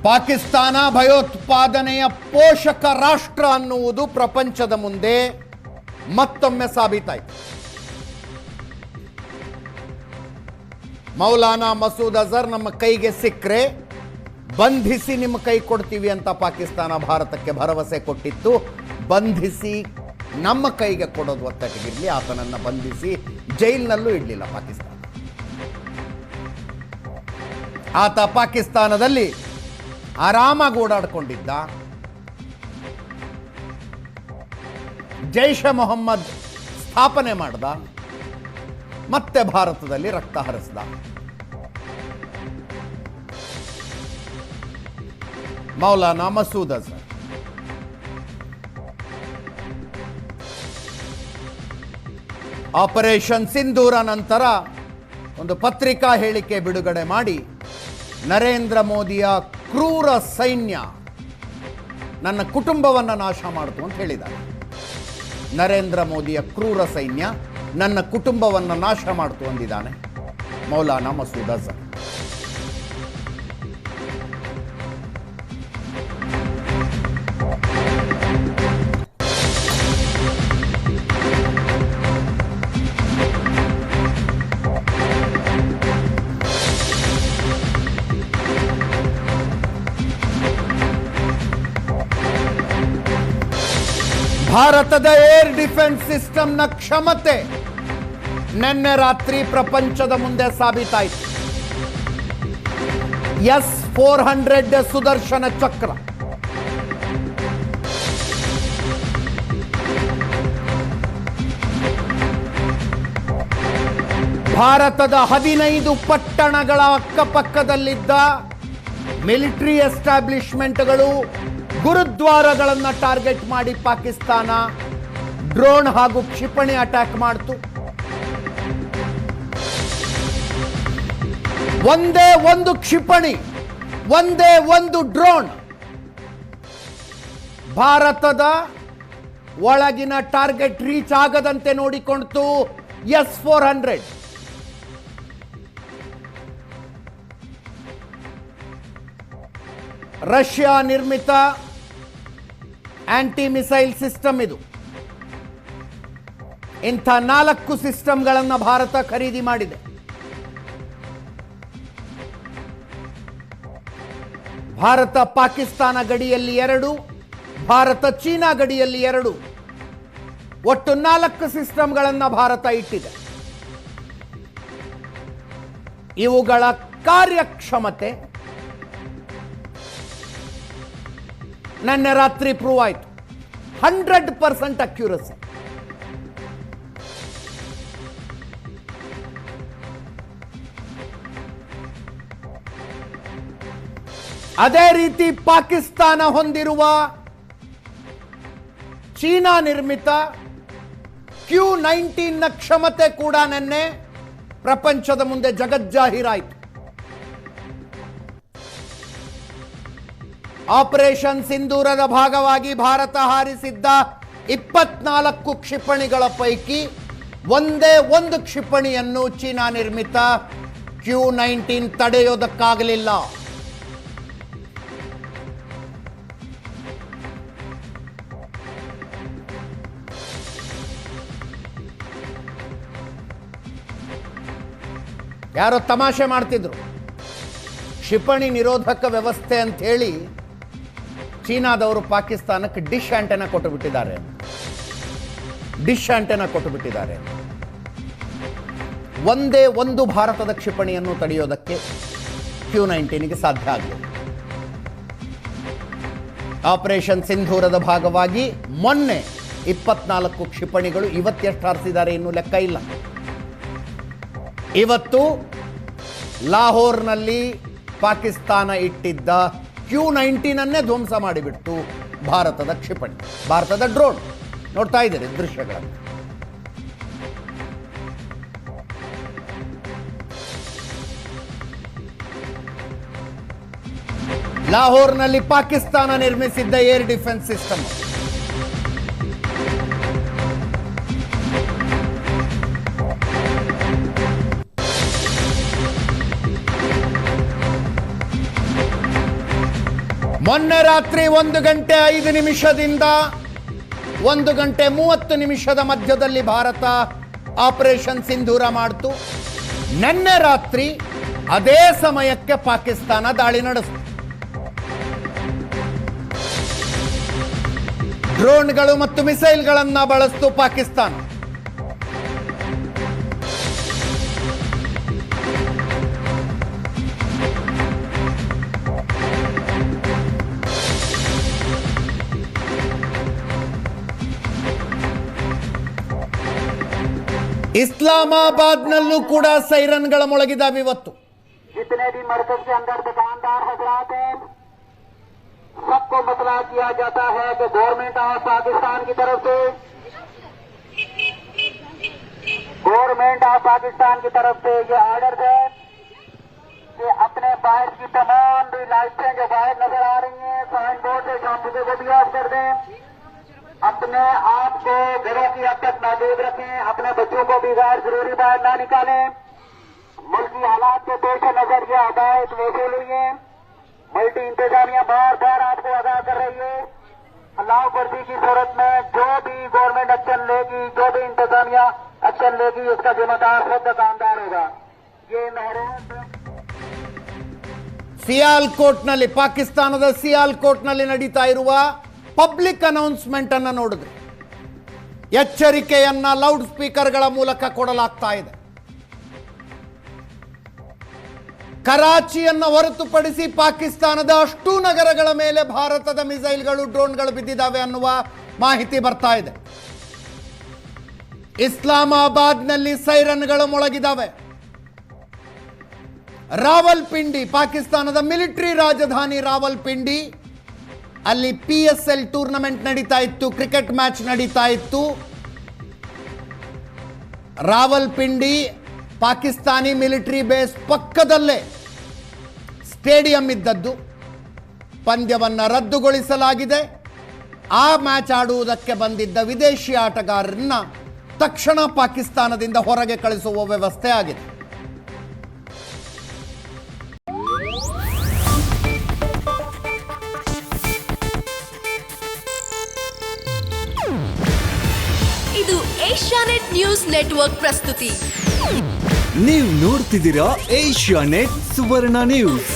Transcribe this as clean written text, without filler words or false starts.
ಪಾಕಿಸ್ತಾನ ಭಯೋತ್ಪಾದನೆಯ ಪೋಷಕ ರಾಷ್ಟ್ರ ಅನ್ನುವುದು ಪ್ರಪಂಚದ ಮುಂದೆ ಮತ್ತೊಮ್ಮೆ ಸಾಬೀತಾಯಿತು. ಮೌಲಾನಾ ಮಸೂದ್ ಅಜರ್ ನಮ್ಮ ಕೈಗೆ ಸಿಕ್ಕರೆ ಬಂಧಿಸಿ ನಿಮ್ಮ ಕೈ ಕೊಡ್ತೀವಿ ಅಂತ ಪಾಕಿಸ್ತಾನ ಭಾರತಕ್ಕೆ ಭರವಸೆ ಕೊಟ್ಟಿತ್ತು. ಬಂಧಿಸಿ ನಮ್ಮ ಕೈಗೆ ಕೊಡೋದು ಒತ್ತಟ್ಟಿಗಿರಲಿ, ಆತನನ್ನು ಬಂಧಿಸಿ ಜೈಲಿನಲ್ಲೂ ಇಡಲಿಲ್ಲ ಪಾಕಿಸ್ತಾನ. ಆತ ಪಾಕಿಸ್ತಾನದಲ್ಲಿ ಆರಾಮಾಗಿ ಓಡಾಡಿಕೊಂಡಿದ್ದ. ಜೈಷ್ ಎ ಮೊಹಮ್ಮದ್ ಸ್ಥಾಪನೆ ಮಾಡ್ದ, ಮತ್ತೆ ಭಾರತದಲ್ಲಿ ರಕ್ತ ಹರಿಸ್ದ. ಮೌಲಾನಾ ಮಸೂದ್ ಅಜರ್ ಆಪರೇಷನ್ ಸಿಂಧೂರ ನಂತರ ಒಂದು ಪತ್ರಿಕಾ ಹೇಳಿಕೆ ಬಿಡುಗಡೆ ಮಾಡಿ ನರೇಂದ್ರ ಮೋದಿಯ ಕ್ರೂರ ಸೈನ್ಯ ನನ್ನ ಕುಟುಂಬವನ್ನು ನಾಶ ಮಾಡಿತು ಅಂತ ಹೇಳಿದ್ದಾರೆ. ನರೇಂದ್ರ ಮೋದಿಯ ಕ್ರೂರ ಸೈನ್ಯ ನನ್ನ ಕುಟುಂಬವನ್ನು ನಾಶ ಮಾಡಿತು ಅಂದಿದ್ದಾನೆ ಮೌಲಾನಾ ಮಸೂದ್ ಅಜರ್. ಭಾರತದ ಏರ್ ಡಿಫೆನ್ಸ್ ಸಿಸ್ಟಮ್ನ ಕ್ಷಮತೆ ನಿನ್ನೆ ರಾತ್ರಿ ಪ್ರಪಂಚದ ಮುಂದೆ ಸಾಬೀತಾಯಿತು. S-400 ಸುದರ್ಶನ ಚಕ್ರ ಭಾರತದ 15 ಪಟ್ಟಣಗಳ ಅಕ್ಕಪಕ್ಕದಲ್ಲಿದ್ದ ಮಿಲಿಟರಿ ಎಸ್ಟಾಬ್ಲಿಷ್ಮೆಂಟ್ಗಳು, ಗುರುದ್ವಾರಗಳನ್ನು ಟಾರ್ಗೆಟ್ ಮಾಡಿ ಪಾಕಿಸ್ತಾನ ಡ್ರೋನ್ ಹಾಗೂ ಕ್ಷಿಪಣಿ ಅಟ್ಯಾಕ್ ಮಾಡಿತು. ಒಂದೇ ಒಂದು ಕ್ಷಿಪಣಿ, ಒಂದೇ ಒಂದು ಡ್ರೋನ್ ಭಾರತದ ಒಳಗಿನ ಟಾರ್ಗೆಟ್ ರೀಚ್ ಆಗದಂತೆ ನೋಡಿಕೊಂಡಿತು S-400. ರಷ್ಯಾ ನಿರ್ಮಿತ ಆಂಟಿ ಮಿಸೈಲ್ ಸಿಸ್ಟಮ್ ಇದು. ಇಂಥ 4 ಸಿಸ್ಟಮ್ಗಳನ್ನು ಭಾರತ ಖರೀದಿ ಮಾಡಿದೆ. ಭಾರತ ಪಾಕಿಸ್ತಾನ ಗಡಿಯಲ್ಲಿ 2, ಭಾರತ ಚೀನಾ ಗಡಿಯಲ್ಲಿ 2, ಒಟ್ಟು 4 ಸಿಸ್ಟಮ್ಗಳನ್ನು ಭಾರತ ಇಟ್ಟಿದೆ. ಇವುಗಳ ಕಾರ್ಯಕ್ಷಮತೆ ನಿನ್ನೆ ರಾತ್ರಿ ಪ್ರೂವ್ ಆಯಿತು. 100% ಅಕ್ಯುರಸಿ. ಅದೇ ರೀತಿ ಪಾಕಿಸ್ತಾನ ಹೊಂದಿರುವ ಚೀನಾ ನಿರ್ಮಿತ Q-19ನ ಕ್ಷಮತೆ ಕೂಡ ನಿನ್ನೆ ಪ್ರಪಂಚದ ಮುಂದೆ ಜಗಜ್ಜಾಹೀರಾಯಿತು. ಆಪರೇಷನ್ ಸಿಂಧೂರದ ಭಾಗವಾಗಿ ಭಾರತ ಹಾರಿಸಿದ್ದ 24 ಕ್ಷಿಪಣಿಗಳ ಪೈಕಿ ಒಂದೇ ಒಂದು ಕ್ಷಿಪಣಿಯನ್ನು ಚೀನಾ ನಿರ್ಮಿತ Q-19 ತಡೆಯೋದಕ್ಕಾಗಲಿಲ್ಲ. ಯಾರೋ ತಮಾಷೆ ಮಾಡ್ತಿದ್ರು, ಕ್ಷಿಪಣಿ ನಿರೋಧಕ ವ್ಯವಸ್ಥೆ ಅಂತ ಹೇಳಿ ಚೀನಾದವರು ಪಾಕಿಸ್ತಾನಕ್ಕೆ ಡಿಶ್ ಆಂಟೆನಾ ಕೊಟ್ಟು ಬಿಟ್ಟಿದ್ದಾರೆ. ಒಂದೇ ಒಂದು ಭಾರತದ ಕ್ಷಿಪಣಿಯನ್ನು ತಡೆಯೋದಕ್ಕೆ Q-19ಗೆ ಸಾಧ್ಯ ಆಗಲಿಲ್ಲ. ಆಪರೇಷನ್ ಸಿಂಧೂರದ ಭಾಗವಾಗಿ ಮೊನ್ನೆ 24 ಕ್ಷಿಪಣಿಗಳು, ಇವತ್ತೆಷ್ಟು ಹಾರಿಸಿದ್ದಾರೆ ಇನ್ನೂ ಲೆಕ್ಕ ಇಲ್ಲ. ಇವತ್ತು ಲಾಹೋರ್ನಲ್ಲಿ ಪಾಕಿಸ್ತಾನ ಇಟ್ಟಿದ್ದ Q-19 ಧ್ವಂಸ ಮಾಡಿಬಿಟ್ಟು ಭಾರತದ ಕ್ಷಿಪಣಿ, ಭಾರತದ ಡ್ರೋನ್. ನೋಡ್ತಾ ಇದ್ದೀರಿ ದೃಶ್ಯಗಳನ್ನು. ಲಾಹೋರ್ನಲ್ಲಿ ಪಾಕಿಸ್ತಾನ ನಿರ್ಮಿಸಿದ್ದ ಏರ್ ಡಿಫೆನ್ಸ್ ಸಿಸ್ಟಮ್ ಮೊನ್ನೆ ರಾತ್ರಿ 1:05 1:30 ಮಧ್ಯದಲ್ಲಿ ಭಾರತ ಆಪರೇಷನ್ ಸಿಂಧೂರ ಮಾಡ್ತು. ನಿನ್ನೆ ರಾತ್ರಿ ಅದೇ ಸಮಯಕ್ಕೆ ಪಾಕಿಸ್ತಾನ ದಾಳಿ ನಡೆಸಿತು. ಡ್ರೋನ್ಗಳು ಮತ್ತು ಮಿಸೈಲ್ಗಳನ್ನು ಬಳಸಿತು ಪಾಕಿಸ್ತಾನ. ಇಸ್ಲಾಮಾಬಾದ್ನಲ್ಲೂ ಕೂಡ ಸೈರನ್ಗಳ ಮೊಳಗಿದಾವೆ ಇವತ್ತು. जितने भी मरकज के अंदर दुकानदार हजरात हैं, सबको मतला किया जाता है कि गवर्नमेंट ऑफ पाकिस्तान की तरफ से ये ऑर्डर है कि अपने बाहर की तमाम भी लाइटें जो बाहर नजर आ रही हैं, साइन बोर्ड से शॉपकीपर को भी ऑफ कर दें. अपने आप को घरों की हद तक महदूद रखें. अपने बच्चों को भी गैर जरूरी बाहर ना निकालें. मुल्की हालात के पेश नजर ये हदायत वसूल हुई है. मल्टी इंतजामिया बार बार आपको आगाह कर रही है. अल्लाह वर्दी की सूरत में जो भी गवर्नमेंट एक्शन लेगी, जो भी इंतजामिया एक्शन लेगी, उसका जिम्मेदार खुद दुकानदार होगा. ये महरूम ಸಿಯಾಲ್ಕೋಟ್ನಲ್ಲಿ, ಪಾಕಿಸ್ತಾನದ ಸಿಯಾಲ್ಕೋಟ್ನಲ್ಲಿ ನಡೀತಾ ಇರುವ ಪಬ್ಲಿಕ್ ಅನೌನ್ಸ್ಮೆಂಟ್ ಅನ್ನು ನೋಡಿದ್ರೆ ಎಚ್ಚರಿಕೆಯನ್ನ ಲೌಡ್ ಸ್ಪೀಕರ್ಗಳ ಮೂಲಕ ಕೊಡಲಾಗ್ತಾ ಇದೆ. ಕರಾಚಿಯನ್ನು ಹೊರತುಪಡಿಸಿ ಪಾಕಿಸ್ತಾನದ ಅಷ್ಟೂ ನಗರಗಳ ಮೇಲೆ ಭಾರತದ ಮಿಸೈಲ್ಗಳು, ಡ್ರೋನ್ಗಳು ಬಿದ್ದಿದ್ದಾವೆ ಅನ್ನುವ ಮಾಹಿತಿ ಬರ್ತಾ ಇದೆ. ಇಸ್ಲಾಮಾಬಾದ್ನಲ್ಲಿ ಸೈರನ್ಗಳು ಮೊಳಗಿದ್ದಾವೆ. ರಾವಲ್ಪಿಂಡಿ, ಪಾಕಿಸ್ತಾನದ ಮಿಲಿಟರಿ ರಾಜಧಾನಿ ರಾವಲ್ಪಿಂಡಿ, ಅಲ್ಲಿ PSL ಟೂರ್ನಮೆಂಟ್ ನಡೀತಾ ಇತ್ತು, ಕ್ರಿಕೆಟ್ ಮ್ಯಾಚ್ ನಡೀತಾ ಇತ್ತು. ರಾವಲ್ಪಿಂಡಿ ಪಾಕಿಸ್ತಾನಿ ಮಿಲಿಟರಿ ಬೇಸ್ ಪಕ್ಕದಲ್ಲೇ ಸ್ಟೇಡಿಯಂ ಇದ್ದದ್ದು. ಪಂದ್ಯವನ್ನು ರದ್ದುಗೊಳಿಸಲಾಗಿದೆ. ಆ ಮ್ಯಾಚ್ ಆಡುವುದಕ್ಕೆ ಬಂದಿದ್ದ ವಿದೇಶಿ ಆಟಗಾರರನ್ನ ತಕ್ಷಣ ಪಾಕಿಸ್ತಾನದಿಂದ ಹೊರಗೆ ಕಳಿಸುವ ವ್ಯವಸ್ಥೆ ಆಗಿದೆ. ಇದು ಏಷ್ಯಾನೆಟ್ ನ್ಯೂಸ್ ನೆಟ್ವರ್ಕ್ ಪ್ರಸ್ತುತಿ. ನೀವು ನೋಡ್ತಿದ್ದೀರಾ ಏಷ್ಯಾನೆಟ್ ಸುವರ್ಣ ನ್ಯೂಸ್.